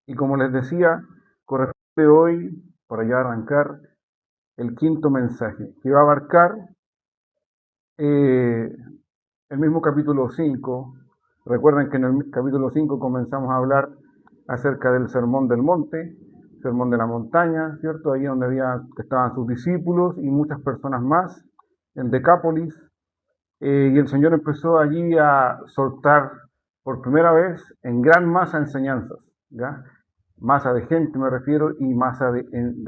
Y como les decía, corresponde hoy, para ya arrancar, el quinto mensaje, que va a abarcar eh, el mismo capítulo 5. Recuerden que en el capítulo 5 comenzamos a hablar acerca del sermón del monte, sermón de la montaña, ¿cierto? Ahí donde estaban sus discípulos y muchas personas más, en Decápolis. Y el Señor empezó allí a soltar por primera vez en gran masa enseñanzas, ¿ya? Masa de gente me refiero y masa de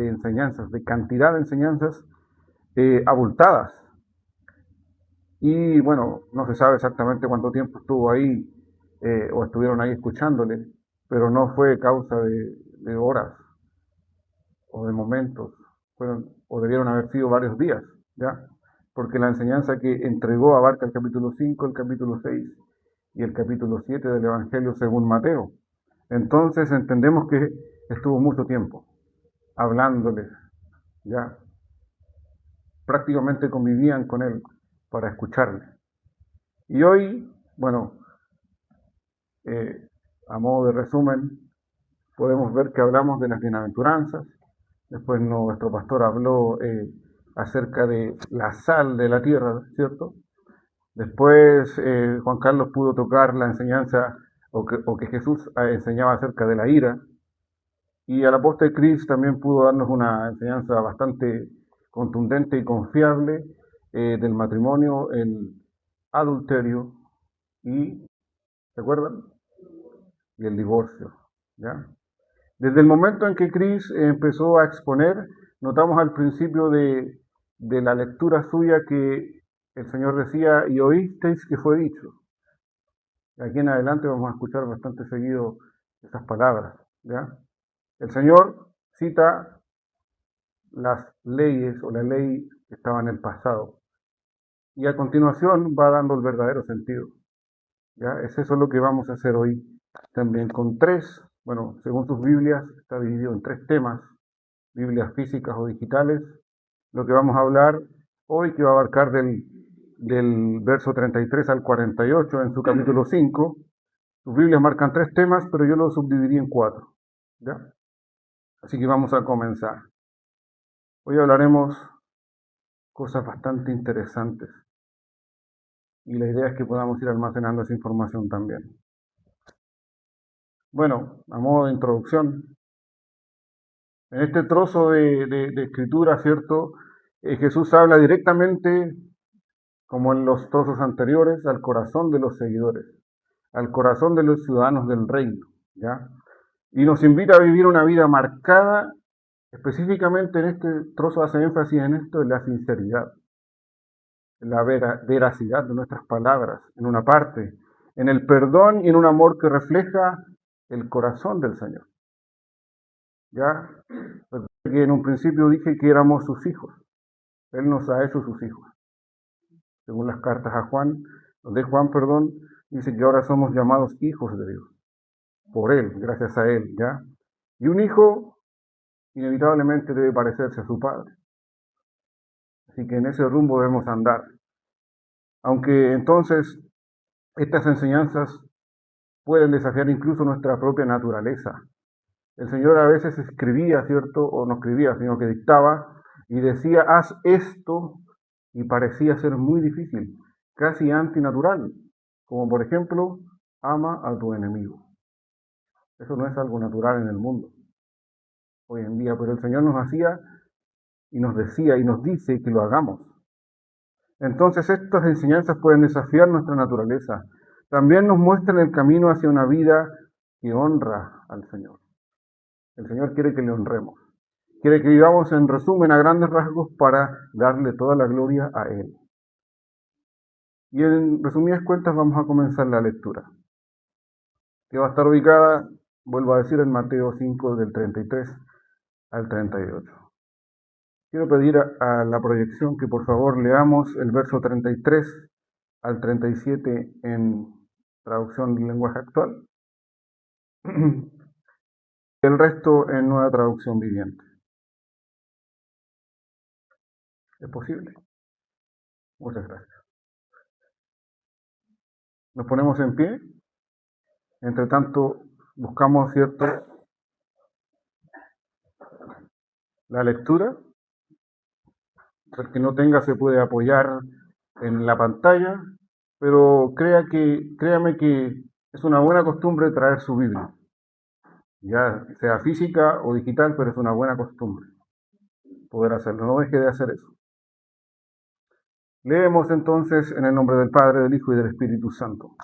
enseñanzas, de cantidad de enseñanzas abultadas. Y bueno, no se sabe exactamente cuánto tiempo estuvo ahí o estuvieron ahí escuchándole, pero no fue causa de horas o de momentos, fueron o debieron haber sido varios días, ¿ya? Porque la enseñanza que entregó abarca el capítulo 5, el capítulo 6 y el capítulo 7 del Evangelio según Mateo. Entonces entendemos que estuvo mucho tiempo hablándoles, ya prácticamente convivían con él para escucharle. Y hoy, bueno, eh, a modo de resumen, podemos ver que hablamos de las bienaventuranzas. Después nuestro pastor habló acerca de la sal de la tierra, ¿cierto? Después Juan Carlos pudo tocar la enseñanza o que Jesús enseñaba acerca de la ira. Y el apóstol Chris también pudo darnos una enseñanza bastante contundente y confiable del matrimonio, el adulterio y, ¿se acuerdan? Y el divorcio, ¿ya? Desde el momento en que Chris empezó a exponer, notamos al principio de la lectura suya que el Señor decía, y oísteis que fue dicho. De aquí en adelante vamos a escuchar bastante seguido esas palabras, ¿ya? El Señor cita las leyes o la ley que estaba en el pasado y a continuación va dando el verdadero sentido, ¿ya? Es eso lo que vamos a hacer hoy también con tres, bueno, según sus Biblias está dividido en tres temas, Biblias físicas o digitales. Lo que vamos a hablar hoy, que va a abarcar del verso 33 al 48 en su capítulo 5. Sus Biblias marcan tres temas, pero yo los subdividí en cuatro, ¿ya? Así que vamos a comenzar. Hoy hablaremos cosas bastante interesantes y la idea es que podamos ir almacenando esa información también. Bueno, a modo de introducción, en este trozo de escritura, ¿cierto? Jesús habla directamente, como en los trozos anteriores, al corazón de los seguidores, al corazón de los ciudadanos del reino, ¿ya? Y nos invita a vivir una vida marcada, específicamente en este trozo hace énfasis en esto, en la sinceridad, en la veracidad de nuestras palabras, en una parte, en el perdón y en un amor que refleja el corazón del Señor, ¿ya? Recuerda que en un principio dije que éramos sus hijos, Él nos ha hecho sus hijos, según las cartas a Juan, de Juan, perdón, dice que ahora somos llamados hijos de Dios, por Él, gracias a Él, ¿ya? Y un hijo inevitablemente debe parecerse a su padre. Así que en ese rumbo debemos andar. Aunque entonces estas enseñanzas pueden desafiar incluso nuestra propia naturaleza. El Señor a veces escribía, ¿cierto? O no escribía, sino que dictaba y decía, haz esto, y parecía ser muy difícil, casi antinatural, como por ejemplo, ama a tu enemigo. Eso no es algo natural en el mundo hoy en día, pero el Señor nos hacía y nos decía y nos dice que lo hagamos. Entonces estas enseñanzas pueden desafiar nuestra naturaleza. También nos muestran el camino hacia una vida que honra al Señor. El Señor quiere que le honremos. Quiere que vivamos en resumen a grandes rasgos para darle toda la gloria a Él. Y en resumidas cuentas vamos a comenzar la lectura, que va a estar ubicada, vuelvo a decir, en Mateo 5 del 33 al 38. Quiero pedir a la proyección que por favor leamos el verso 33 al 37 en traducción del lenguaje actual. El resto en nueva traducción viviente. ¿Es posible? Muchas gracias. Nos ponemos en pie. Entre tanto, buscamos, ¿cierto?, la lectura. El que no tenga se puede apoyar en la pantalla, pero créame que es una buena costumbre traer su Biblia, ya sea física o digital, pero es una buena costumbre poder hacerlo. No deje de hacer eso. Leemos entonces en el nombre del Padre, del Hijo y del Espíritu Santo.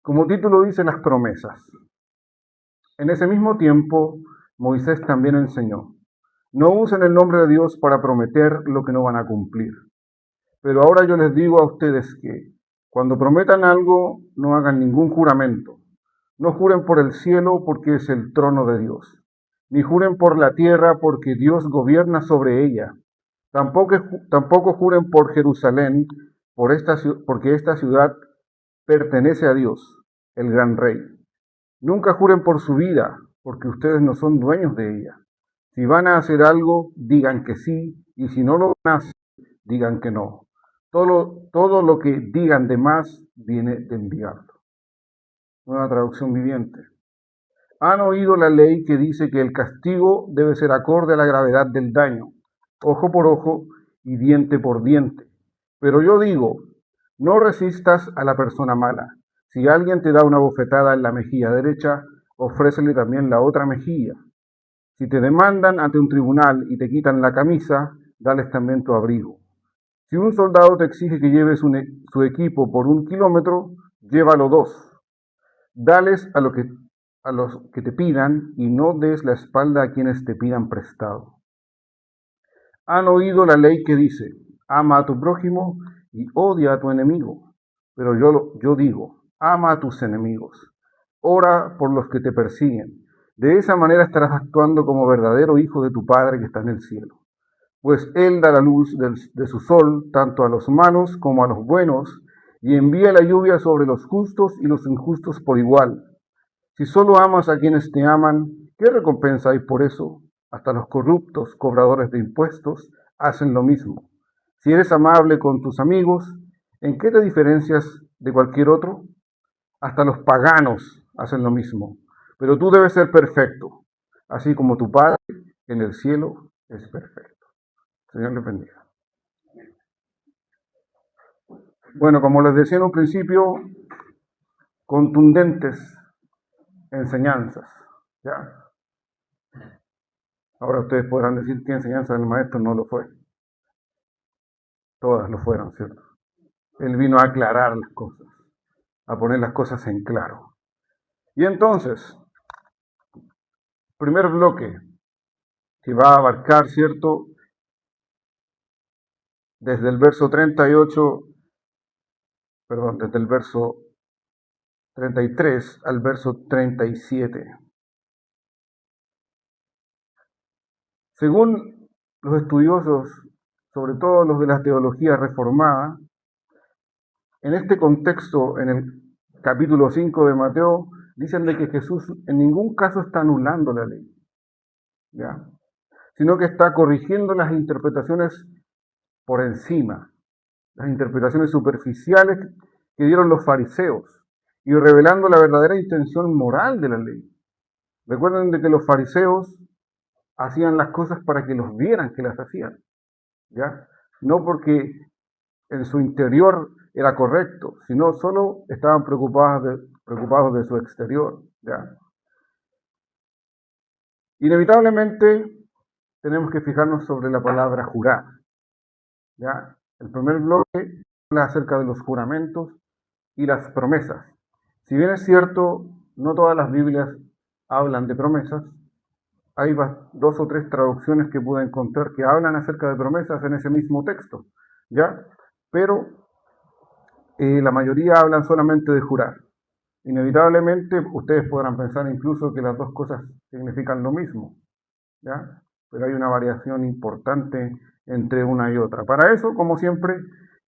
Como título dice las promesas. En ese mismo tiempo, Moisés también enseñó: no usen el nombre de Dios para prometer lo que no van a cumplir. Pero ahora yo les digo a ustedes que cuando prometan algo, no hagan ningún juramento. No juren por el cielo porque es el trono de Dios, ni juren por la tierra porque Dios gobierna sobre ella. Tampoco juren por Jerusalén porque esta ciudad pertenece a Dios, el gran rey. Nunca juren por su vida porque ustedes no son dueños de ella. Si van a hacer algo, digan que sí, y si no lo van a hacer, digan que no. Todo lo que digan de más viene del diablo. Nueva traducción viviente. Han oído la ley que dice que el castigo debe ser acorde a la gravedad del daño, ojo por ojo y diente por diente. Pero yo digo, no resistas a la persona mala. Si alguien te da una bofetada en la mejilla derecha, ofrécele también la otra mejilla. Si te demandan ante un tribunal y te quitan la camisa, dales también tu abrigo. Si un soldado te exige que lleves su equipo por 1 kilómetro, llévalo 2. Dales a los que te pidan y no des la espalda a quienes te pidan prestado. Han oído la ley que dice: ama a tu prójimo y odia a tu enemigo. Pero yo digo, ama a tus enemigos. Ora por los que te persiguen. De esa manera estarás actuando como verdadero hijo de tu Padre que está en el cielo. Pues Él da la luz de su sol tanto a los malos como a los buenos, y envía la lluvia sobre los justos y los injustos por igual. Si solo amas a quienes te aman, ¿qué recompensa hay por eso? Hasta los corruptos cobradores de impuestos hacen lo mismo. Si eres amable con tus amigos, ¿en qué te diferencias de cualquier otro? Hasta los paganos hacen lo mismo. Pero tú debes ser perfecto, así como tu Padre en el cielo es perfecto. Señor les bendiga. Bueno, como les decía en un principio, contundentes enseñanzas. ¿Ya? Ahora ustedes podrán decir que enseñanza del maestro no lo fue. Todas lo fueron, ¿cierto? Él vino a aclarar las cosas, a poner las cosas en claro. Y entonces, primer bloque que va a abarcar, ¿cierto? Desde el verso 38, perdón, desde el verso 33 al verso 37. Según los estudiosos, sobre todo los de la teología reformada, en este contexto, en el capítulo 5 de Mateo, dicen de que Jesús en ningún caso está anulando la ley, ¿ya? Sino que está corrigiendo las interpretaciones por encima, las interpretaciones superficiales que dieron los fariseos y revelando la verdadera intención moral de la ley. Recuerden de que los fariseos hacían las cosas para que los vieran que las hacían, ¿ya? No porque en su interior era correcto, sino solo estaban preocupados de su exterior, ¿ya? Inevitablemente tenemos que fijarnos sobre la palabra jurar, ¿ya? El primer bloque habla acerca de los juramentos y las promesas. Si bien es cierto, no todas las Biblias hablan de promesas, hay 2 o 3 traducciones que pude encontrar que hablan acerca de promesas en ese mismo texto, ¿ya? Pero la mayoría hablan solamente de jurar. Inevitablemente ustedes podrán pensar incluso que las dos cosas significan lo mismo, ¿ya? Pero hay una variación importante entre una y otra. Para eso, como siempre,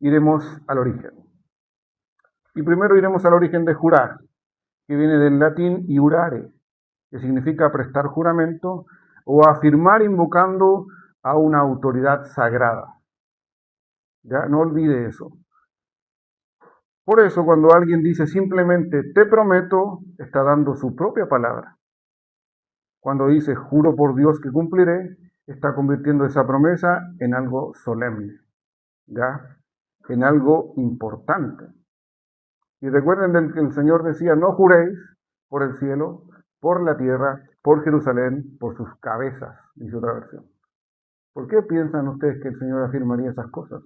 iremos al origen. Y primero iremos al origen de jurar, que viene del latín iurare, que significa prestar juramento o afirmar invocando a una autoridad sagrada. Ya, no olvide eso. Por eso, cuando alguien dice simplemente te prometo, está dando su propia palabra. Cuando dice juro por Dios que cumpliré, está convirtiendo esa promesa en algo solemne, ¿ya? En algo importante. Y recuerden que el Señor decía, no juréis por el cielo, por la tierra, por Jerusalén, por sus cabezas, dice otra versión. ¿Por qué piensan ustedes que el Señor afirmaría esas cosas?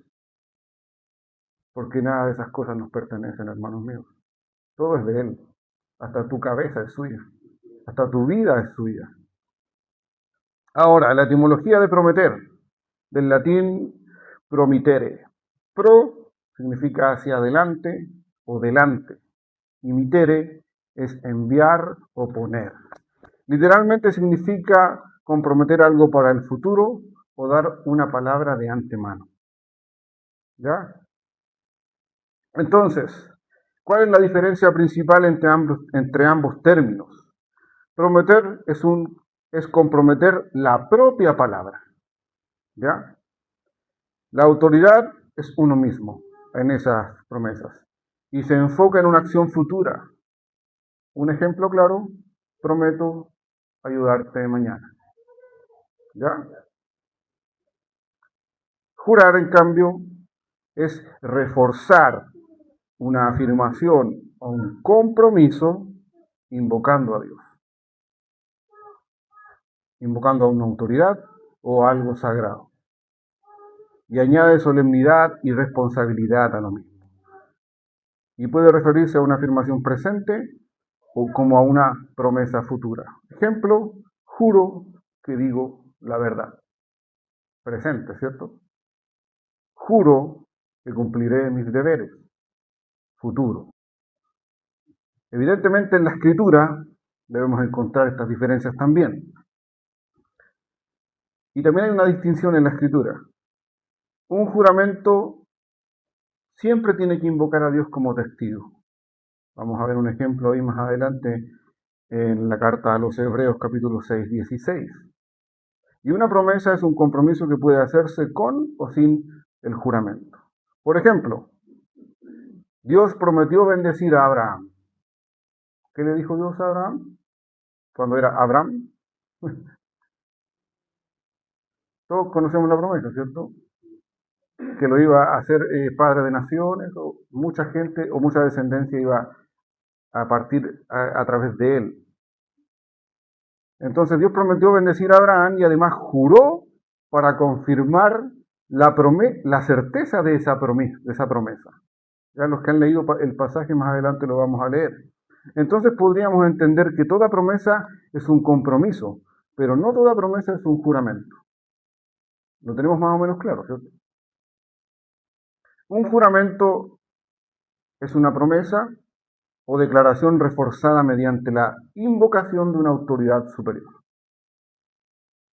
Porque nada de esas cosas nos pertenecen, hermanos míos. Todo es de Él. Hasta tu cabeza es suya. Hasta tu vida es suya. Ahora, la etimología de prometer, del latín promitere. Pro significa hacia adelante o delante. Y mitere es enviar o poner. Literalmente significa comprometer algo para el futuro o dar una palabra de antemano. ¿Ya? Entonces, ¿cuál es la diferencia principal entre ambos términos? Prometer es comprometer la propia palabra. ¿Ya? La autoridad es uno mismo en esas promesas y se enfoca en una acción futura. Un ejemplo claro, prometo ayudarte mañana. ¿Ya? Jurar, en cambio, es reforzar una afirmación o un compromiso invocando a Dios, invocando a una autoridad o algo sagrado. Y añade solemnidad y responsabilidad a lo mismo. Y puede referirse a una afirmación presente o como a una promesa futura. Ejemplo, juro que digo la verdad. Presente, ¿cierto? Juro que cumpliré mis deberes. Futuro. Evidentemente en la escritura debemos encontrar estas diferencias también. Y también hay una distinción en la escritura. Un juramento siempre tiene que invocar a Dios como testigo. Vamos a ver un ejemplo ahí más adelante en la carta a los Hebreos capítulo 6, 16. Y una promesa es un compromiso que puede hacerse con o sin el juramento. Por ejemplo, Dios prometió bendecir a Abraham. ¿Qué le dijo Dios a Abraham? Cuando era Abraham. Todos conocemos la promesa, ¿cierto? Que lo iba a hacer padre de naciones, o mucha gente o mucha descendencia iba a partir a través de él. Entonces Dios prometió bendecir a Abraham y además juró para confirmar la certeza de esa promesa. Ya los que han leído el pasaje más adelante lo vamos a leer. Entonces podríamos entender que toda promesa es un compromiso, pero no toda promesa es un juramento. Lo tenemos más o menos claro, ¿cierto? Un juramento es una promesa o declaración reforzada mediante la invocación de una autoridad superior.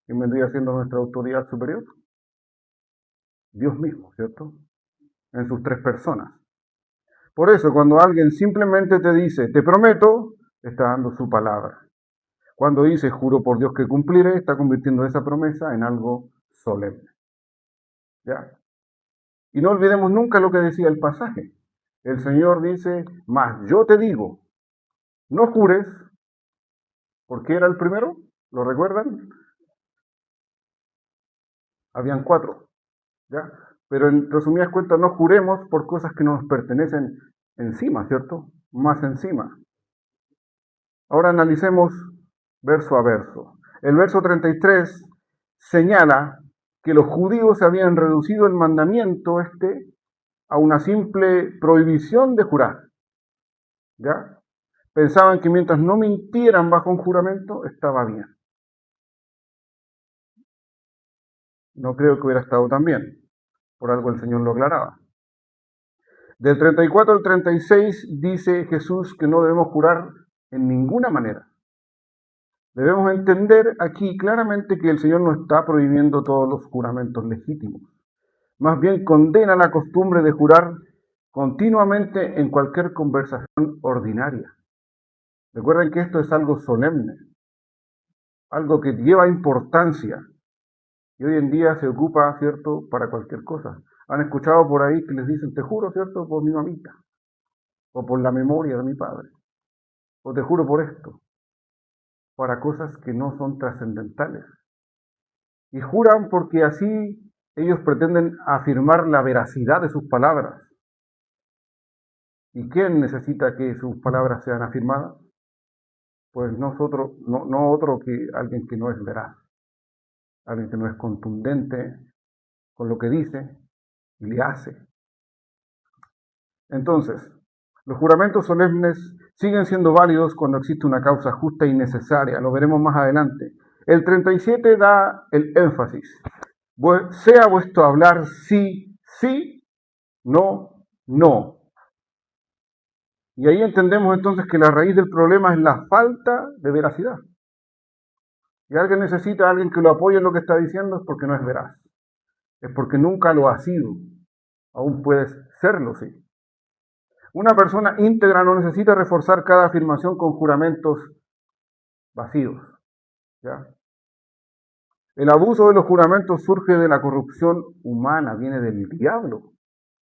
¿Quién vendría siendo nuestra autoridad superior? Dios mismo, ¿cierto? En sus tres personas. Por eso, cuando alguien simplemente te dice, te prometo, está dando su palabra. Cuando dice, juro por Dios que cumpliré, está convirtiendo esa promesa en algo solemne. ¿Ya? Y no olvidemos nunca lo que decía el pasaje. El Señor dice, mas yo te digo, no jures, porque era el primero, ¿lo recuerdan? Habían 4, ¿ya? Pero en resumidas cuentas, no juremos por cosas que no nos pertenecen encima, ¿cierto? Más encima. Ahora analicemos verso a verso. El verso 33 señala que los judíos habían reducido el mandamiento a una simple prohibición de jurar. ¿Ya? Pensaban que mientras no mintieran bajo un juramento, estaba bien. No creo que hubiera estado tan bien. Por algo el Señor lo aclaraba. Del 34 al 36 dice Jesús que no debemos jurar en ninguna manera. Debemos entender aquí claramente que el Señor no está prohibiendo todos los juramentos legítimos. Más bien condena la costumbre de jurar continuamente en cualquier conversación ordinaria. Recuerden que esto es algo solemne, algo que lleva importancia. Y hoy en día se ocupa, ¿cierto?, para cualquier cosa. Han escuchado por ahí que les dicen, te juro, ¿cierto?, por mi mamita, o por la memoria de mi padre, o te juro por esto. para cosas que no son trascendentales. Y juran porque así ellos pretenden afirmar la veracidad de sus palabras. ¿Y quién necesita que sus palabras sean afirmadas? Pues no otro que alguien que no es veraz, alguien que no es contundente con lo que dice y le hace. Entonces, los juramentos solemnes siguen siendo válidos cuando existe una causa justa y necesaria, lo veremos más adelante. El 37 da el énfasis. Sea vuestro hablar sí, sí, no, no. Y ahí entendemos entonces que la raíz del problema es la falta de veracidad. Si alguien necesita a alguien que lo apoye en lo que está diciendo, es porque no es veraz. Es porque nunca lo ha sido. Aún puedes serlo, sí. Una persona íntegra no necesita reforzar cada afirmación con juramentos vacíos. ¿Ya? El abuso de los juramentos surge de la corrupción humana, viene del diablo,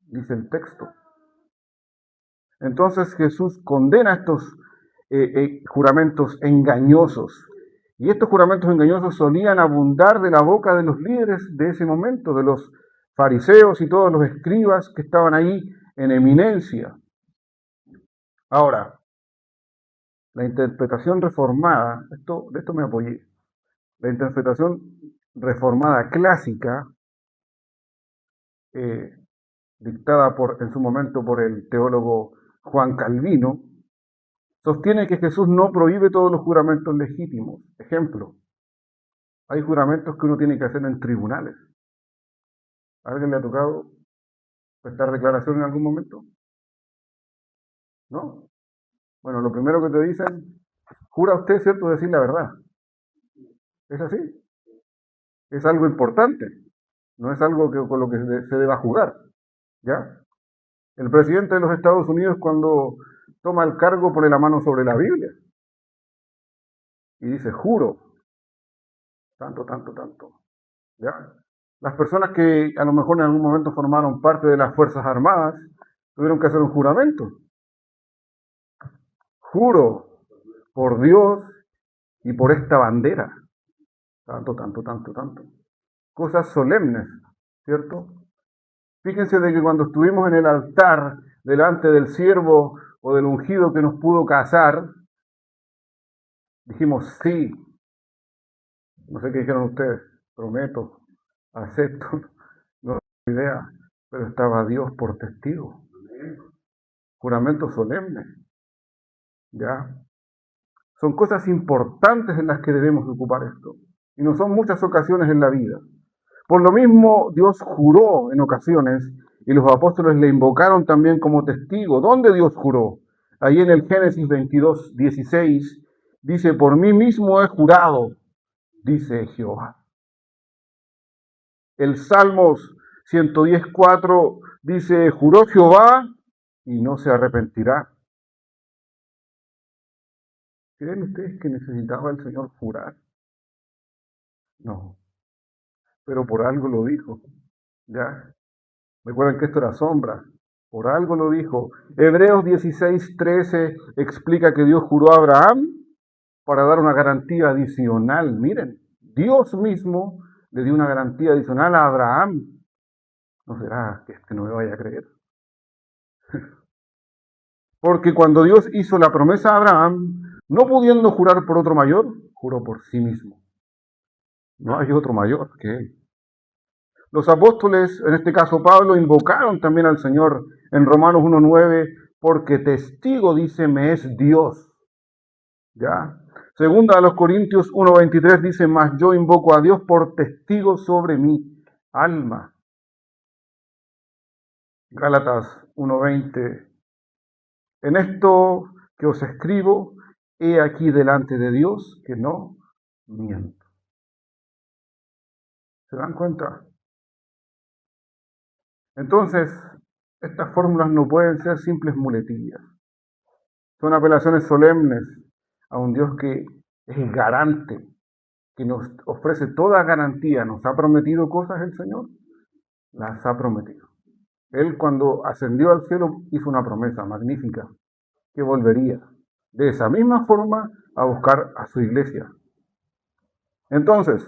dice el texto. Entonces Jesús condena estos juramentos engañosos. Y estos juramentos engañosos solían abundar de la boca de los líderes de ese momento, de los fariseos y todos los escribas que estaban ahí en eminencia. Ahora, la interpretación reformada, de esto me apoyé, la interpretación reformada clásica, dictada en su momento por el teólogo Juan Calvino, sostiene que Jesús no prohíbe todos los juramentos legítimos. Ejemplo, hay juramentos que uno tiene que hacer en tribunales. ¿A alguien le ha tocado prestar declaración en algún momento? ¿No? Bueno, lo primero que te dicen, jura usted, ¿cierto?, decir la verdad. ¿Es así? Es algo importante. No es algo con lo que se deba jugar. ¿Ya? El presidente de los Estados Unidos, cuando toma el cargo, pone la mano sobre la Biblia y dice, juro, tanto, tanto, tanto. ¿Ya? Las personas que a lo mejor en algún momento formaron parte de las Fuerzas Armadas tuvieron que hacer un juramento. Juro por Dios y por esta bandera. Tanto, tanto, tanto, tanto. Cosas solemnes, ¿cierto? Fíjense de que cuando estuvimos en el altar delante del siervo o del ungido que nos pudo casar, dijimos sí. No sé qué dijeron ustedes, prometo, acepto, no tengo idea, pero estaba Dios por testigo. Juramento solemne. ¿Ya? Son cosas importantes en las que debemos ocupar esto. Y no son muchas ocasiones en la vida. Por lo mismo, Dios juró en ocasiones y los apóstoles le invocaron también como testigo. ¿Dónde Dios juró? Ahí en el Génesis 22, 16, dice, por mí mismo he jurado, dice Jehová. El Salmos 110:4 dice, juró Jehová y no se arrepentirá. ¿Creen ustedes que necesitaba el Señor jurar? No, pero por algo lo dijo. ¿Ya? Recuerden que esto era sombra. Por algo lo dijo. Hebreos 16:13 explica que Dios juró a Abraham para dar una garantía adicional. Miren, Dios mismo le dio una garantía adicional a Abraham. ¿No será que este no me vaya a creer? Porque cuando Dios hizo la promesa a Abraham, no pudiendo jurar por otro mayor, juró por sí mismo. No hay otro mayor que él. Los apóstoles, en este caso Pablo, invocaron también al Señor en Romanos 1:9, porque testigo, dice, me es Dios. ¿Ya? Segunda a los Corintios 1:23 dice, mas yo invoco a Dios por testigo sobre mi alma. Gálatas 1:20, en esto que os escribo, he aquí delante de Dios que no miento. ¿Se dan cuenta? Entonces, estas fórmulas no pueden ser simples muletillas. Son apelaciones solemnes a un Dios que es garante, que nos ofrece toda garantía. ¿Nos ha prometido cosas el Señor? Las ha prometido. Él cuando ascendió al cielo hizo una promesa magnífica, que volvería. De esa misma forma a buscar a su iglesia. Entonces,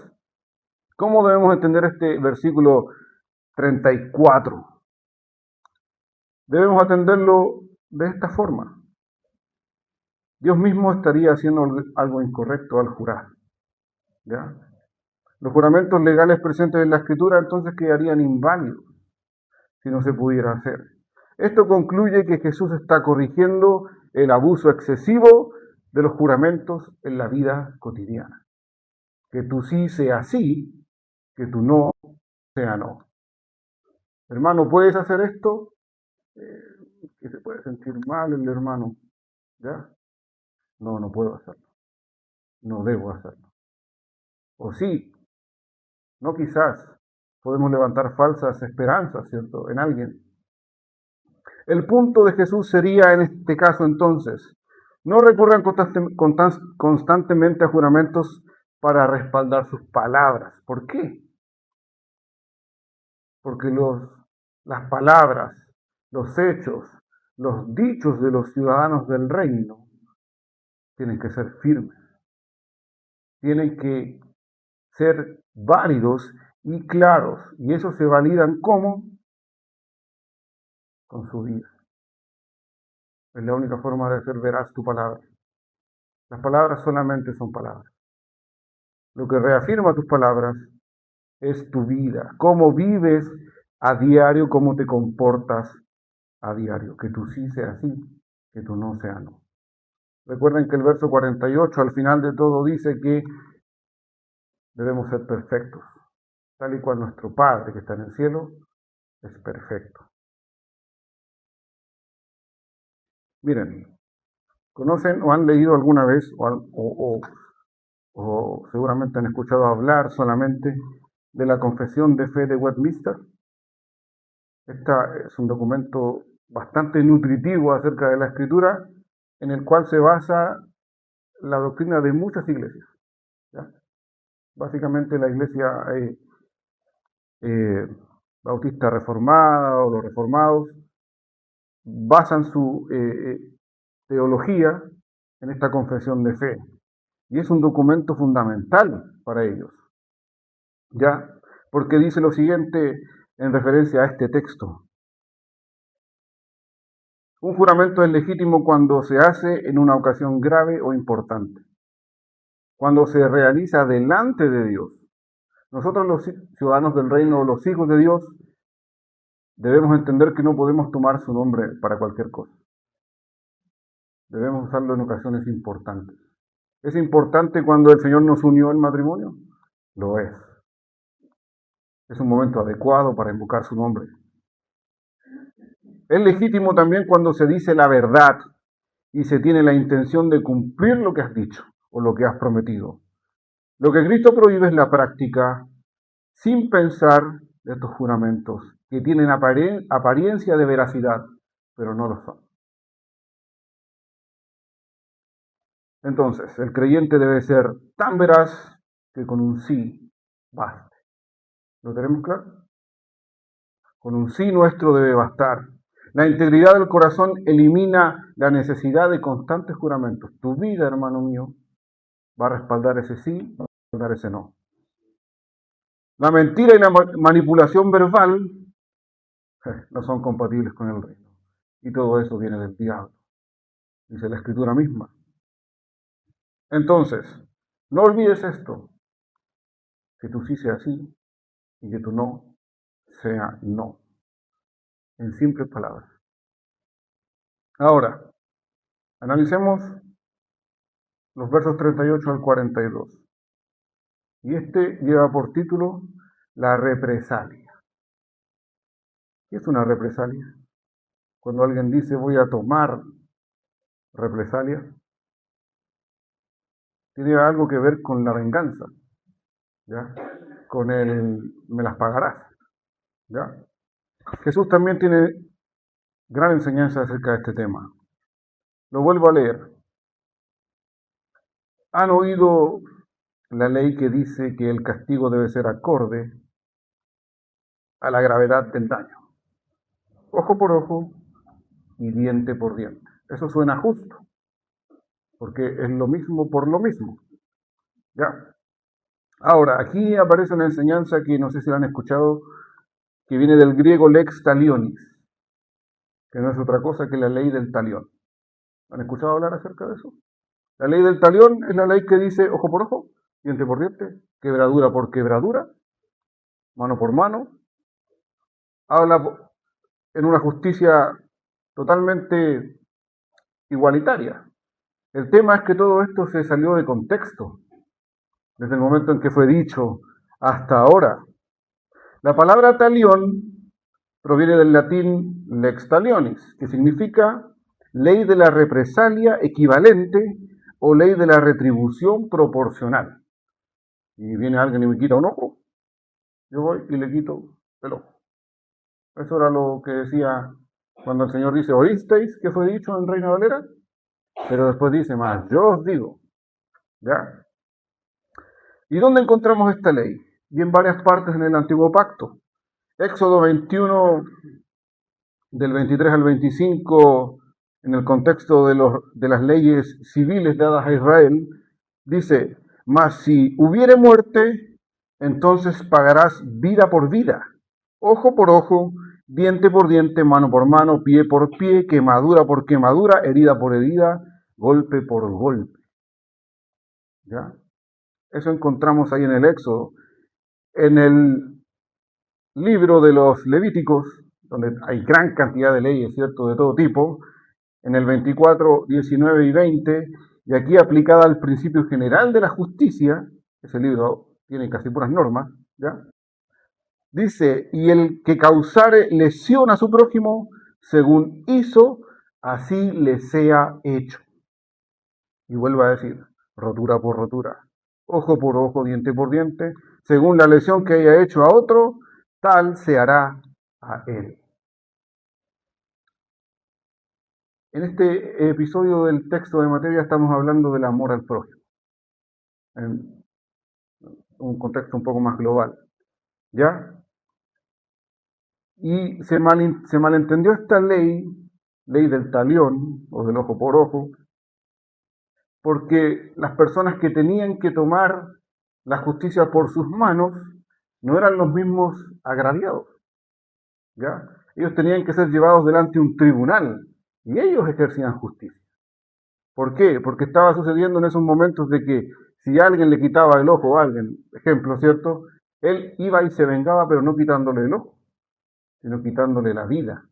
¿cómo debemos entender este versículo 34? Debemos atenderlo de esta forma. Dios mismo estaría haciendo algo incorrecto al jurar. ¿Ya? Los juramentos legales presentes en la Escritura entonces quedarían inválidos si no se pudiera hacer. Esto concluye que Jesús está corrigiendo el abuso excesivo de los juramentos en la vida cotidiana. Que tu sí sea sí, que tu no sea no. Hermano, ¿puedes hacer esto? Que se puede sentir mal el hermano. ¿Ya? No, no puedo hacerlo. No debo hacerlo. O sí, no quizás. Podemos levantar falsas esperanzas, ¿cierto?, en alguien. El punto de Jesús sería en este caso entonces, no recurran constantemente a juramentos para respaldar sus palabras. ¿Por qué? Porque las palabras, los hechos, los dichos de los ciudadanos del reino tienen que ser firmes, tienen que ser válidos y claros. Y eso se validan ¿cómo? Con su vida. Es la única forma de hacer veraz tu palabra. Las palabras solamente son palabras. Lo que reafirma tus palabras es tu vida, cómo vives a diario, cómo te comportas a diario. Que tu sí sea sí, que tu no sea no. Recuerden que el verso 48 al final de todo dice que debemos ser perfectos, tal y cual nuestro Padre que está en el cielo es perfecto. Miren, ¿conocen o han leído alguna vez o seguramente han escuchado hablar solamente de la Confesión de Fe de Westminster? Este es un documento bastante nutritivo acerca de la Escritura, en el cual se basa la doctrina de muchas iglesias. ¿Ya? Básicamente la iglesia eh, bautista reformada o los reformados basan su teología en esta confesión de fe. Y es un documento fundamental para ellos. ¿Ya? Porque dice lo siguiente en referencia a este texto. Un juramento es legítimo cuando se hace en una ocasión grave o importante, cuando se realiza delante de Dios. Nosotros los ciudadanos del reino, los hijos de Dios, debemos entender que no podemos tomar su nombre para cualquier cosa. Debemos usarlo en ocasiones importantes. ¿Es importante cuando el Señor nos unió en matrimonio? Lo es. Es un momento adecuado para invocar su nombre. Es legítimo también cuando se dice la verdad y se tiene la intención de cumplir lo que has dicho o lo que has prometido. Lo que Cristo prohíbe es la práctica sin pensar de estos juramentos que tienen apariencia de veracidad, pero no lo son. Entonces, el creyente debe ser tan veraz que con un sí baste. ¿Lo tenemos claro? Con un sí nuestro debe bastar. La integridad del corazón elimina la necesidad de constantes juramentos. Tu vida, hermano mío, va a respaldar ese sí, va a respaldar ese no. La mentira y la manipulación verbal no son compatibles con el reino. Y todo eso viene del diablo, dice la Escritura misma. Entonces, no olvides esto, que tu sí sea sí y que tu no sea no, en simples palabras. Ahora, analicemos los versos 38 al 42. Y este lleva por título la represalia. ¿Qué es una represalia? Cuando alguien dice voy a tomar represalia, tiene algo que ver con la venganza, ¿ya? Con el me las pagarás, ¿ya? Jesús también tiene gran enseñanza acerca de este tema. Lo vuelvo a leer. ¿Han oído la ley que dice que el castigo debe ser acorde a la gravedad del daño? Ojo por ojo y diente por diente. Eso suena justo, porque es lo mismo por lo mismo. ¿Ya? Ahora, aquí aparece una enseñanza que no sé si la han escuchado, que viene del griego lex talionis, que no es otra cosa que la ley del talión. ¿Han escuchado hablar acerca de eso? La ley del talión es la ley que dice ojo por ojo, diente por diente, quebradura por quebradura, mano por mano. Habla en una justicia totalmente igualitaria. El tema es que todo esto se salió de contexto, desde el momento en que fue dicho hasta ahora. La palabra talión proviene del latín lex talionis, que significa ley de la represalia equivalente o ley de la retribución proporcional. Y viene alguien y me quita un ojo, yo voy y le quito el ojo. Eso era lo que decía cuando el Señor dice, ¿oísteis que fue dicho en Reina Valera? Pero después dice más, yo os digo, ¿ya? ¿Y dónde encontramos esta ley? Y en varias partes en el Antiguo Pacto. Éxodo 21, del 23 al 25, en el contexto de las leyes civiles dadas a Israel, dice, mas si hubiere muerte, entonces pagarás vida por vida, ojo por ojo, diente por diente, mano por mano, pie por pie, quemadura por quemadura, herida por herida, golpe por golpe. ¿Ya? Eso encontramos ahí en el Éxodo. En el libro de los Levíticos, donde hay gran cantidad de leyes, ¿cierto?, de todo tipo, en el 24, 19 y 20, y aquí aplicada al principio general de la justicia, ese libro tiene casi puras normas, ¿ya? Dice, y el que causare lesión a su prójimo, según hizo, así le sea hecho. Y vuelvo a decir, rotura por rotura, ojo por ojo, diente por diente, según la lesión que haya hecho a otro, tal se hará a él. En este episodio del texto de materia estamos hablando del amor al prójimo, en un contexto un poco más global, ¿ya? Y se malentendió esta ley, ley del talión o del ojo por ojo, porque las personas que tenían que tomar la justicia por sus manos no eran los mismos agraviados, ¿ya? Ellos tenían que ser llevados delante de un tribunal y ellos ejercían justicia. ¿Por qué? Porque estaba sucediendo en esos momentos de que si alguien le quitaba el ojo a alguien, ejemplo, ¿cierto? Él iba y se vengaba, pero no quitándole el ojo, sino quitándole la vida,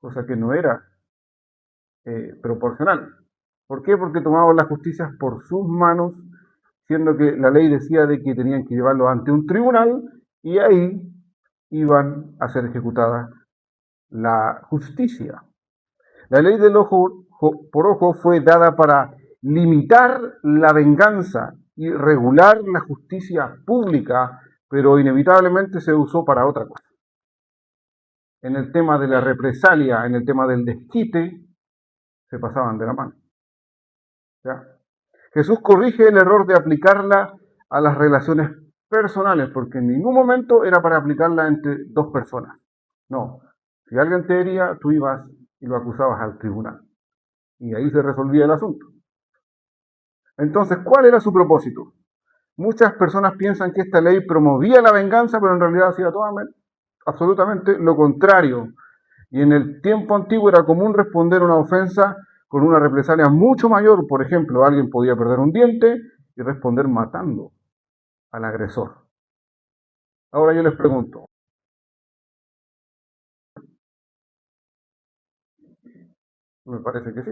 cosa que no era proporcional. ¿Por qué? Porque tomaban las justicias por sus manos, siendo que la ley decía de que tenían que llevarlo ante un tribunal y ahí iban a ser ejecutada la justicia. La ley del ojo por ojo fue dada para limitar la venganza y regular la justicia pública, pero inevitablemente se usó para otra cosa. En el tema de la represalia, en el tema del desquite, se pasaban de la mano. ¿Ya? Jesús corrige el error de aplicarla a las relaciones personales, porque en ningún momento era para aplicarla entre dos personas. No, si alguien te hería, tú ibas y lo acusabas al tribunal. Y ahí se resolvía el asunto. Entonces, ¿cuál era su propósito? Muchas personas piensan que esta ley promovía la venganza, pero en realidad hacía absolutamente lo contrario. Y en el tiempo antiguo era común responder a una ofensa con una represalia mucho mayor. Por ejemplo, alguien podía perder un diente y responder matando al agresor. Ahora yo les pregunto, me parece que sí.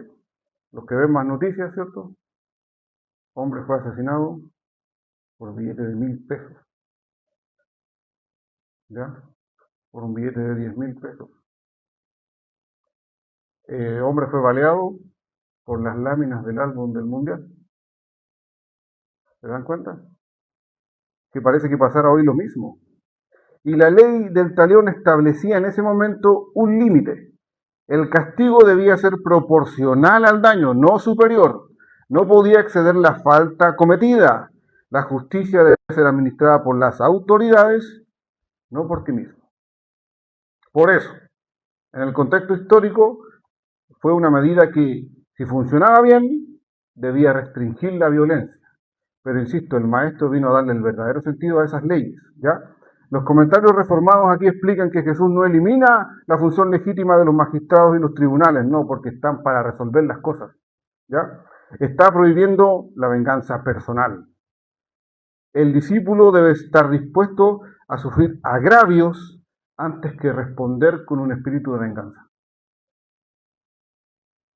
Los que ven más noticias, ¿cierto? Hombre fue asesinado por billete de 1.000 pesos, ¿ya? Por un billete de 10.000 pesos. Hombre fue baleado por las láminas del álbum del Mundial. ¿Se dan cuenta? Que parece que pasara hoy lo mismo. Y la ley del talión establecía en ese momento un límite. El castigo debía ser proporcional al daño, no superior. No podía exceder la falta cometida. La justicia debe ser administrada por las autoridades, no por ti mismo. Por eso, en el contexto histórico, fue una medida que, si funcionaba bien, debía restringir la violencia. Pero insisto, el maestro vino a darle el verdadero sentido a esas leyes, ¿ya? Los comentarios reformados aquí explican que Jesús no elimina la función legítima de los magistrados y los tribunales, no, porque están para resolver las cosas, ¿ya? Está prohibiendo la venganza personal. El discípulo debe estar dispuesto a sufrir agravios antes que responder con un espíritu de venganza.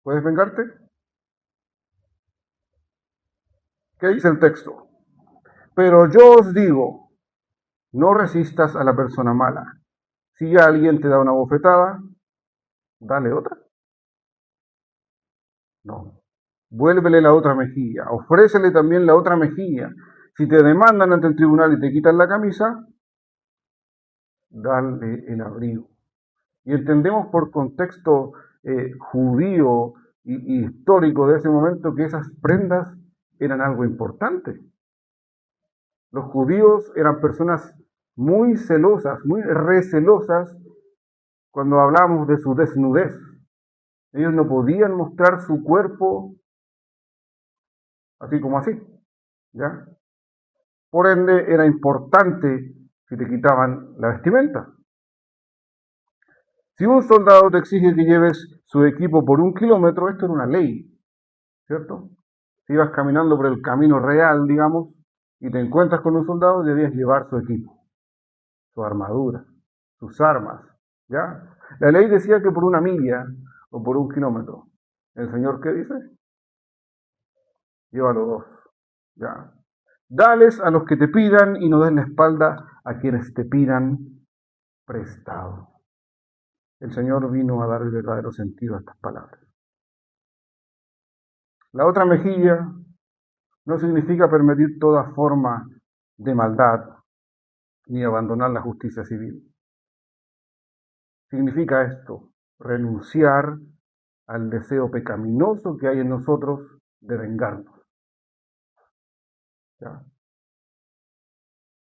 ¿Puedes vengarte? ¿Qué dice el texto? Pero yo os digo, no resistas a la persona mala. Si alguien te da una bofetada, dale otra. No. Vuélvele la otra mejilla. Ofrécele también la otra mejilla. Si te demandan ante el tribunal y te quitan la camisa, dale el abrigo. Y entendemos por contexto judío y histórico de ese momento que esas prendas eran algo importante. Los judíos eran personas muy celosas, muy recelosas cuando hablamos de su desnudez. Ellos no podían mostrar su cuerpo así como así, ¿ya? Por ende, era importante si te quitaban la vestimenta. Si un soldado te exige que lleves su equipo por 1 kilómetro, esto era una ley, ¿cierto? Si ibas caminando por el camino real, digamos, y te encuentras con un soldado, debías llevar su equipo, su armadura, sus armas, ¿ya? La ley decía que por 1 milla o por 1 kilómetro. ¿El Señor qué dice? Llévalo 2, ¿ya? Dales a los que te pidan y no des la espalda a quienes te pidan prestado. El Señor vino a dar el verdadero sentido a estas palabras. La otra mejilla no significa permitir toda forma de maldad ni abandonar la justicia civil. Significa esto, renunciar al deseo pecaminoso que hay en nosotros de vengarnos. ¿Ya?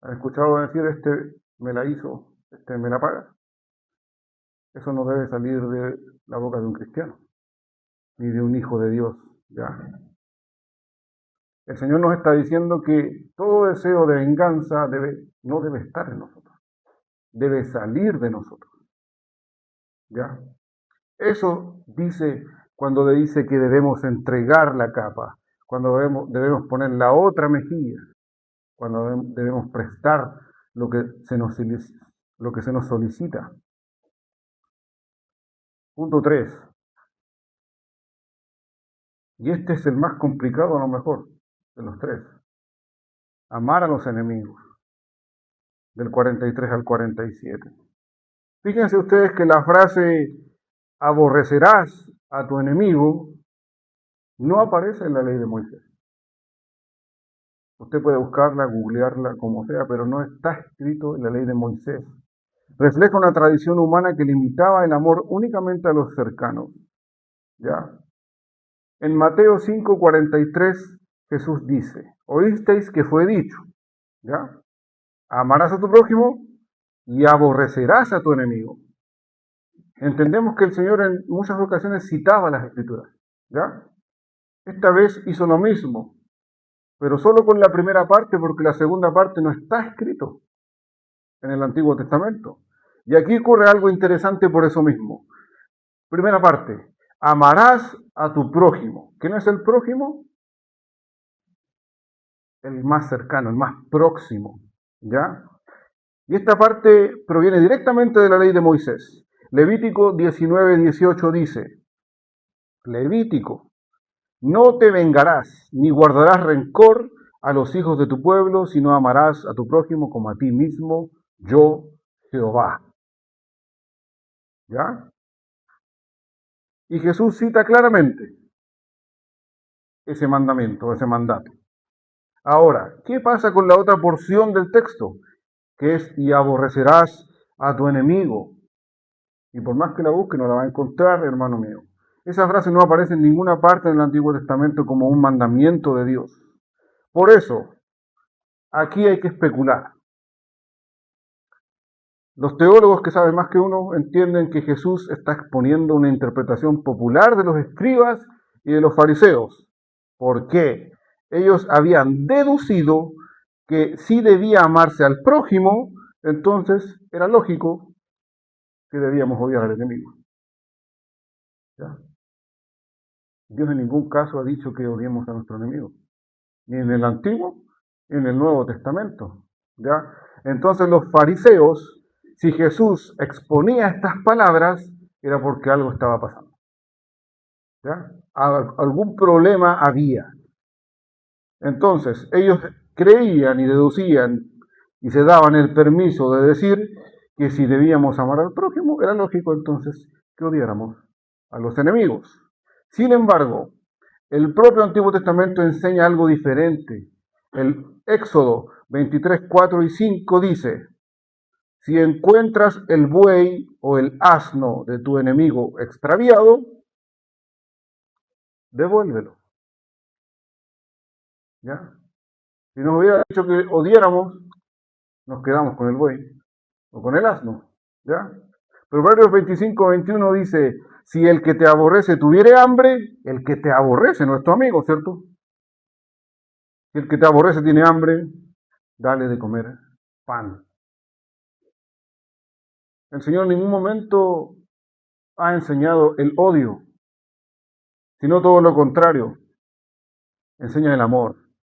¿Han escuchado decir, este me la hizo, este me la paga? Eso no debe salir de la boca de un cristiano, ni de un hijo de Dios, ¿ya? El Señor nos está diciendo que todo deseo de venganza no debe estar en nosotros, debe salir de nosotros, ¿ya? Eso dice cuando dice que debemos entregar la capa, cuando debemos poner la otra mejilla, cuando debemos prestar lo que se nos solicita. Punto 3. Y este es el más complicado a lo mejor de los 3. Amar a los enemigos. Del 43 al 47. Fíjense ustedes que la frase aborrecerás a tu enemigo no aparece en la ley de Moisés. Usted puede buscarla, googlearla, como sea, pero no está escrito en la ley de Moisés. Refleja una tradición humana que limitaba el amor únicamente a los cercanos. ¿Ya? En Mateo 5:43 Jesús dice, oísteis que fue dicho, ¿ya? Amarás a tu prójimo y aborrecerás a tu enemigo. Entendemos que el Señor en muchas ocasiones citaba las Escrituras, ¿ya? Esta vez hizo lo mismo, pero solo con la primera parte, porque la segunda parte no está escrito en el Antiguo Testamento. Y aquí ocurre algo interesante por eso mismo. Primera parte, amarás a tu prójimo. ¿Quién es el prójimo? El más cercano, el más próximo, ¿ya? Y esta parte proviene directamente de la ley de Moisés. Levítico 19:18 dice, Levítico, no te vengarás, ni guardarás rencor a los hijos de tu pueblo, sino amarás a tu prójimo como a ti mismo, yo, Jehová. ¿Ya? Y Jesús cita claramente ese mandamiento, ese mandato. Ahora, ¿qué pasa con la otra porción del texto? Que es, y aborrecerás a tu enemigo. Y por más que la busque, no la va a encontrar, hermano mío. Esa frase no aparece en ninguna parte del Antiguo Testamento como un mandamiento de Dios. Por eso, aquí hay que especular. Los teólogos que saben más que uno entienden que Jesús está exponiendo una interpretación popular de los escribas y de los fariseos. ¿Por qué? Ellos habían deducido que si debía amarse al prójimo, entonces era lógico que debíamos odiar al enemigo. ¿Ya? Dios en ningún caso ha dicho que odiemos a nuestro enemigo, ni en el Antiguo ni en el Nuevo Testamento. ¿Ya? Entonces los fariseos, si Jesús exponía estas palabras, era porque algo estaba pasando. ¿Ya? Algún problema había. Entonces ellos creían y deducían y se daban el permiso de decir que si debíamos amar al prójimo, era lógico entonces que odiáramos a los enemigos. Sin embargo, el propio Antiguo Testamento enseña algo diferente. El Éxodo 23, 4 y 5 dice, si encuentras el buey o el asno de tu enemigo extraviado, devuélvelo. ¿Ya? Si nos hubiera dicho que odiáramos, nos quedamos con el buey o con el asno. ¿Ya? Proverbios 25, 21 dice, si el que te aborrece tuviere hambre, el que te aborrece no es tu amigo, ¿cierto? Si el que te aborrece tiene hambre, dale de comer pan. El Señor en ningún momento ha enseñado el odio, sino todo lo contrario, enseña el amor.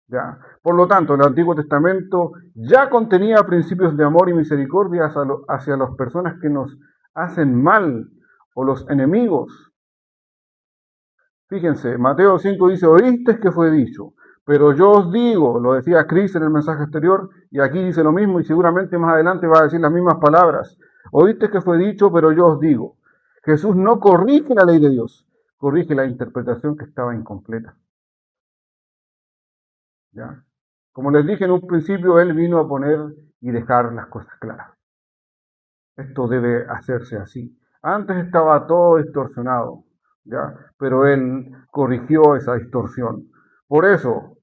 ¿Ya? Por lo tanto, el Antiguo Testamento ya contenía principios de amor y misericordia hacia las personas que nos hacen mal o los enemigos. Fíjense, Mateo 5 dice, oíste que fue dicho, pero yo os digo, lo decía Cris en el mensaje exterior, y aquí dice lo mismo, y seguramente más adelante va a decir las mismas palabras. Oíste que fue dicho, pero yo os digo. Jesús no corrige la ley de Dios, corrige la interpretación que estaba incompleta. ¿Ya? Como les dije en un principio, Él vino a poner y dejar las cosas claras. Esto debe hacerse así. Antes estaba todo distorsionado, ¿ya? Pero Él corrigió esa distorsión. Por eso,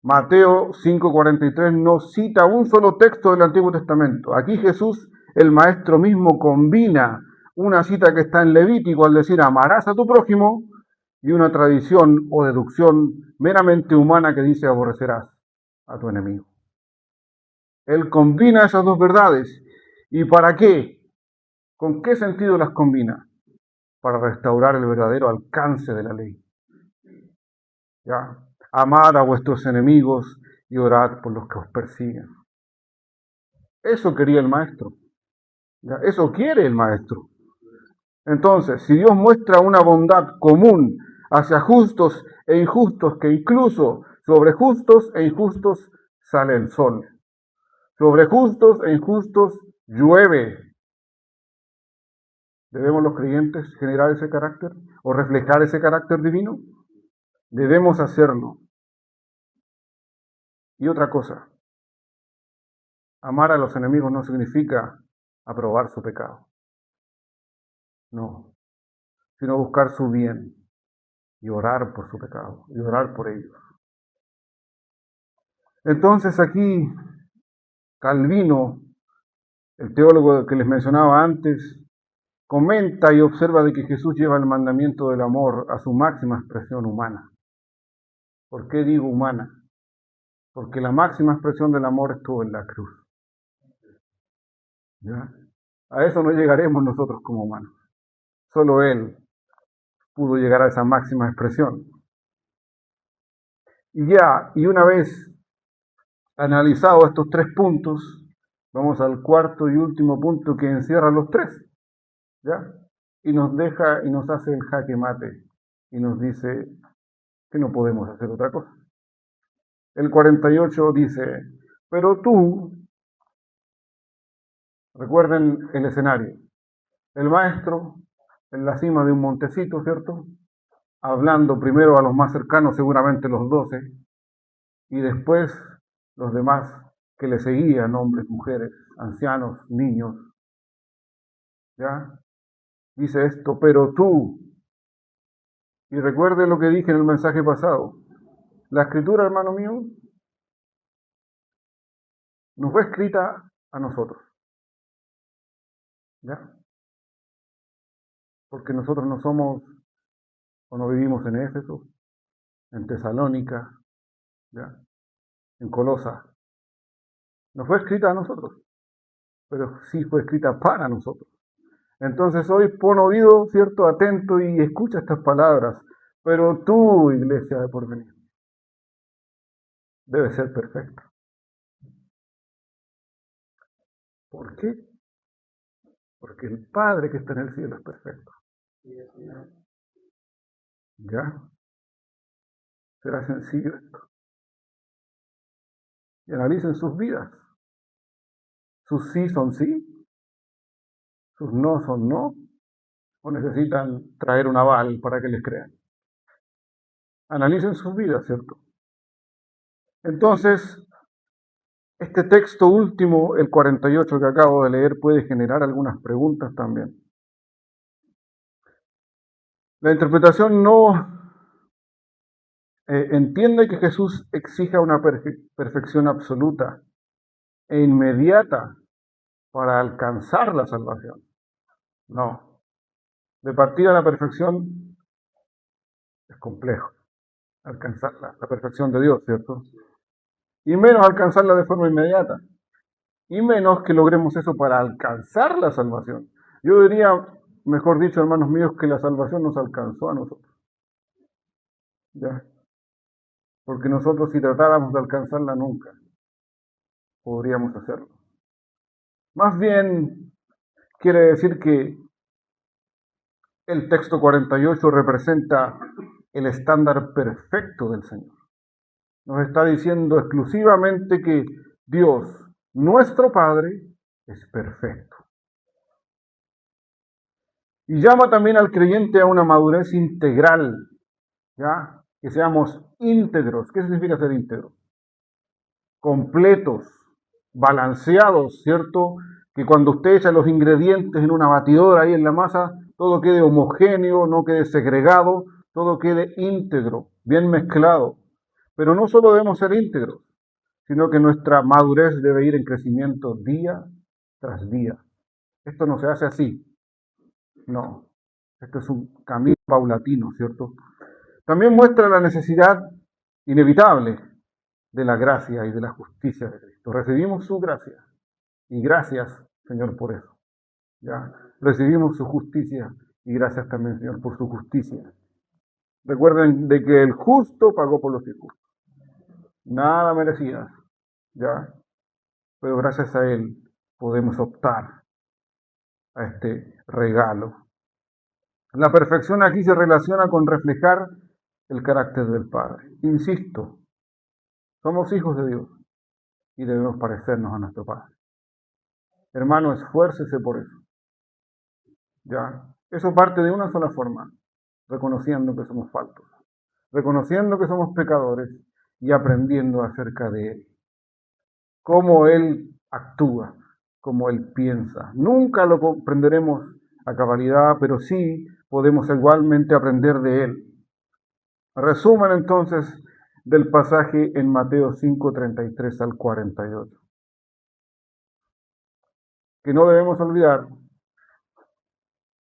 Mateo 5:43 no cita un solo texto del Antiguo Testamento. Aquí Jesús, el Maestro mismo, combina una cita que está en Levítico al decir amarás a tu prójimo y una tradición o deducción meramente humana que dice aborrecerás a tu enemigo. Él combina esas dos verdades. ¿Y para qué? ¿Con qué sentido las combina? Para restaurar el verdadero alcance de la ley. ¿Ya? Amad a vuestros enemigos y orad por los que os persiguen. Eso quería el maestro. ¿Ya? Eso quiere el maestro. Entonces, si Dios muestra una bondad común hacia justos e injustos, que incluso sobre justos e injustos sale el sol. Sobre justos e injustos llueve. ¿Debemos los creyentes generar ese carácter o reflejar ese carácter divino? Debemos hacerlo. Y otra cosa, amar a los enemigos no significa aprobar su pecado. No, sino buscar su bien y orar por su pecado y orar por ellos. Entonces aquí Calvino, el teólogo que les mencionaba antes, comenta y observa de que Jesús lleva el mandamiento del amor a su máxima expresión humana. ¿Por qué digo humana? Porque la máxima expresión del amor estuvo en la cruz. ¿Ya? A eso no llegaremos nosotros como humanos. Solo Él pudo llegar a esa máxima expresión. Y una vez analizado estos tres puntos, vamos al cuarto y último punto que encierra los tres. ¿Ya? Y nos deja y nos hace el jaque mate y nos dice que no podemos hacer otra cosa. El 48 dice, pero tú, recuerden el escenario, el maestro en la cima de un montecito, ¿cierto? Hablando primero a los más cercanos, seguramente los 12, y después los demás que le seguían, hombres, mujeres, ancianos, niños. ¿Ya? Dice esto, pero tú, y recuerde lo que dije en el mensaje pasado, la escritura, hermano mío, nos fue escrita a nosotros. ¿Ya? Porque nosotros no somos o no vivimos en Éfeso, en Tesalónica, ¿ya? En Colosa. No fue escrita a nosotros, pero sí fue escrita para nosotros. Entonces hoy pon oído, ¿cierto? Atento y escucha estas palabras. Pero tú, iglesia de porvenir, debes ser perfecto. ¿Por qué? Porque el Padre que está en el cielo es perfecto. ¿Ya? Será sencillo esto. Y analicen sus vidas. Sus sí son sí, sus no son no, o necesitan traer un aval para que les crean. Analicen sus vidas, ¿cierto? Entonces, este texto último, el 48 que acabo de leer, puede generar algunas preguntas también. La interpretación no entiende que Jesús exija una perfección absoluta e inmediata para alcanzar la salvación. No. De partida la perfección es complejo. Alcanzarla, la perfección de Dios, ¿cierto? Y menos alcanzarla de forma inmediata. Y menos que logremos eso para alcanzar la salvación. Yo diría, mejor dicho, hermanos míos, que la salvación nos alcanzó a nosotros. ¿Ya? Porque nosotros si tratáramos de alcanzarla nunca podríamos hacerlo. Más bien quiere decir que el texto 48 representa el estándar perfecto del Señor. Nos está diciendo exclusivamente que Dios, nuestro Padre, es perfecto. Y llama también al creyente a una madurez integral, ¿ya? Que seamos íntegros. ¿Qué significa ser íntegro? Completos, balanceados, ¿cierto? Que cuando usted echa los ingredientes en una batidora ahí en la masa, todo quede homogéneo, no quede segregado, todo quede íntegro, bien mezclado. Pero no solo debemos ser íntegros, sino que nuestra madurez debe ir en crecimiento día tras día. Esto no se hace así, no. Esto es un camino paulatino, ¿cierto? También muestra la necesidad inevitable de la gracia y de la justicia de Cristo. Recibimos su gracia y gracias, Señor, por eso. ¿Ya? Recibimos su justicia y gracias también, Señor, por su justicia. Recuerden de que el justo pagó por los injustos. Nada merecía, ¿ya? Pero gracias a Él podemos optar a este regalo. La perfección aquí se relaciona con reflejar el carácter del Padre. Insisto, somos hijos de Dios y debemos parecernos a nuestro Padre. Hermano, esfuércese por eso. ¿Ya? Eso parte de una sola forma, reconociendo que somos faltos, reconociendo que somos pecadores y aprendiendo acerca de Él. Cómo Él actúa, cómo Él piensa. Nunca lo comprenderemos a cabalidad, pero sí podemos igualmente aprender de Él. Resumen entonces del pasaje en Mateo 5, 33 al 48. Que no debemos olvidar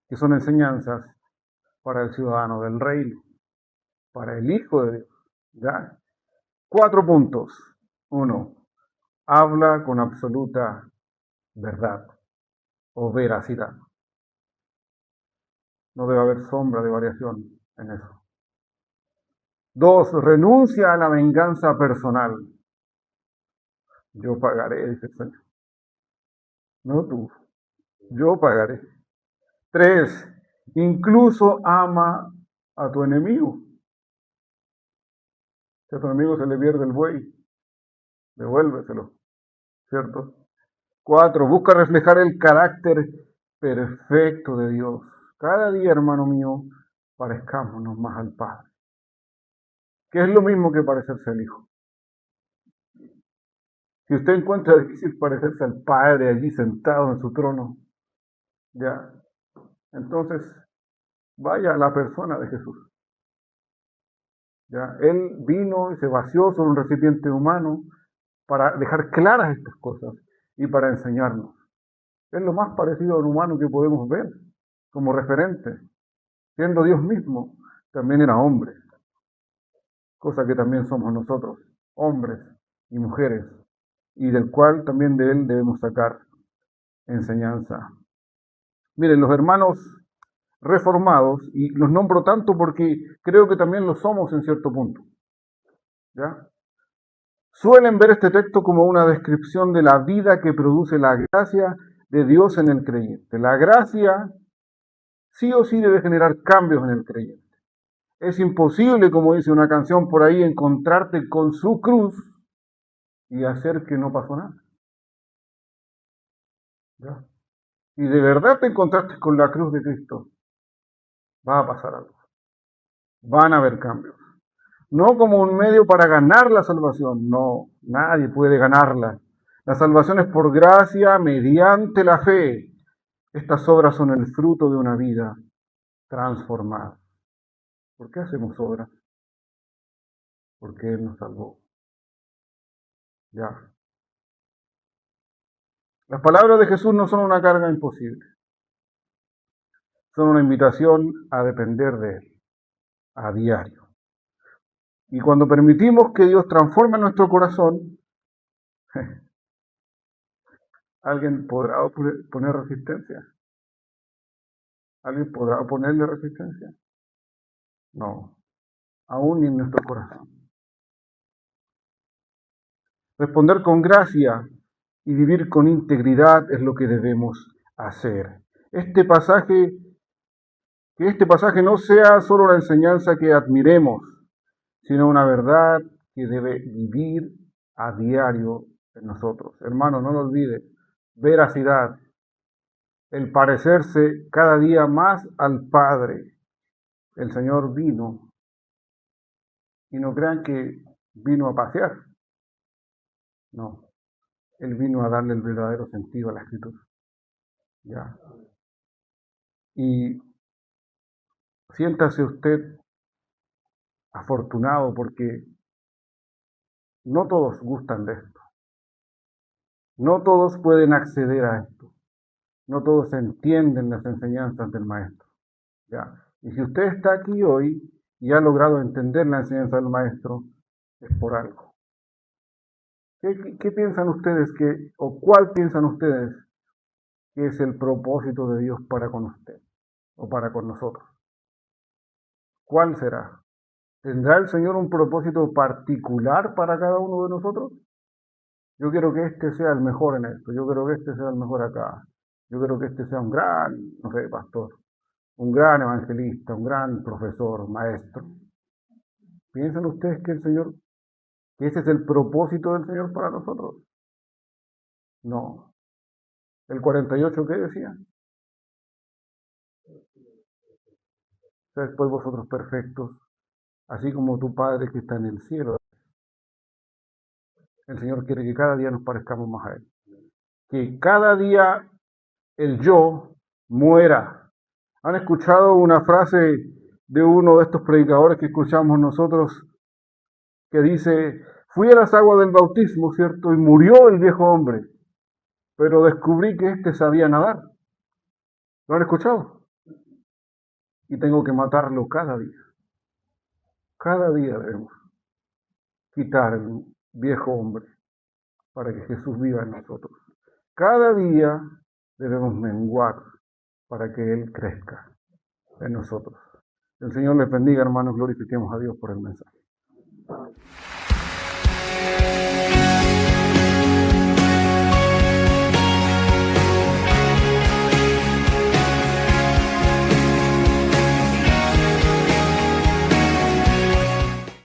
que son enseñanzas para el ciudadano del reino, para el Hijo de Dios. ¿Ya? 4 puntos. 1. Habla con absoluta verdad o veracidad. No debe haber sombra de variación en eso. 2. Renuncia a la venganza personal. Yo pagaré, dice el Señor. No tú. Yo pagaré. 3. Incluso ama a tu enemigo. Si a tu enemigo se le pierde el buey, devuélveselo, ¿cierto? 4. Busca reflejar el carácter perfecto de Dios. Cada día, hermano mío, parezcámonos más al Padre. Que es lo mismo que parecerse al Hijo. Si usted encuentra difícil parecerse al Padre allí sentado en su trono, ya, entonces vaya a la persona de Jesús. Ya, Él vino y se vació sobre un recipiente humano para dejar claras estas cosas y para enseñarnos. Es lo más parecido al humano que podemos ver como referente. Siendo Dios mismo, también era hombre. cosa que también somos nosotros, hombres y mujeres, y del cual también de él debemos sacar enseñanza. Miren, los hermanos reformados, y los nombro tanto porque creo que también lo somos en cierto punto, ¿ya? Suelen ver este texto como una descripción de la vida que produce la gracia de Dios en el creyente. La gracia sí o sí debe generar cambios en el creyente. Es imposible, como dice una canción por ahí, encontrarte con su cruz y hacer que no pasó nada, ¿ya? Y de verdad te encontraste con la cruz de Cristo, va a pasar algo. Van a haber cambios. No como un medio para ganar la salvación, no, nadie puede ganarla. La salvación es por gracia mediante la fe. Estas obras son el fruto de una vida transformada. ¿Por qué hacemos obras? Porque Él nos salvó. Ya. Las palabras de Jesús no son una carga imposible, son una invitación a depender de Él a diario. Y cuando permitimos que Dios transforme nuestro corazón, ¿alguien podrá poner resistencia? ¿Alguien podrá ponerle resistencia? No, aún ni en nuestro corazón. Responder con gracia y vivir con integridad es lo que debemos hacer. Que este pasaje no sea solo la enseñanza que admiremos, sino una verdad que debe vivir a diario en nosotros. Hermano, no lo olvide, veracidad, el parecerse cada día más al Padre. El Señor vino, y no crean que vino a pasear, no, Él vino a darle el verdadero sentido a la Escritura. ¿Ya? Y siéntase usted afortunado porque no todos gustan de esto, no todos pueden acceder a esto, no todos entienden las enseñanzas del Maestro. ¿Ya? Y si usted está aquí hoy y ha logrado entender la enseñanza del Maestro, es por algo. ¿Qué piensan ustedes o cuál piensan ustedes que es el propósito de Dios para con usted o para con nosotros? ¿Cuál será? ¿Tendrá el Señor un propósito particular para cada uno de nosotros? Yo quiero que este sea el mejor en esto, yo quiero que este sea el mejor acá, yo quiero que este sea un gran, no sé, pastor, un gran evangelista, un gran profesor, maestro. ¿Piensan ustedes que ese es el propósito del Señor para nosotros? No. ¿El 48 qué decía? Sed pues vosotros perfectos, así como tu Padre que está en el cielo. El Señor quiere que cada día nos parezcamos más a Él. Que cada día el yo muera. ¿Han escuchado una frase de uno de estos predicadores que escuchamos nosotros que dice, fui a las aguas del bautismo, ¿cierto? Y murió el viejo hombre, pero descubrí que éste sabía nadar. ¿Lo han escuchado? Y tengo que matarlo cada día. Cada día debemos quitar el viejo hombre para que Jesús viva en nosotros. Cada día debemos menguar para que Él crezca en nosotros. El Señor les bendiga, hermanos. Glorifiquemos a Dios por el mensaje.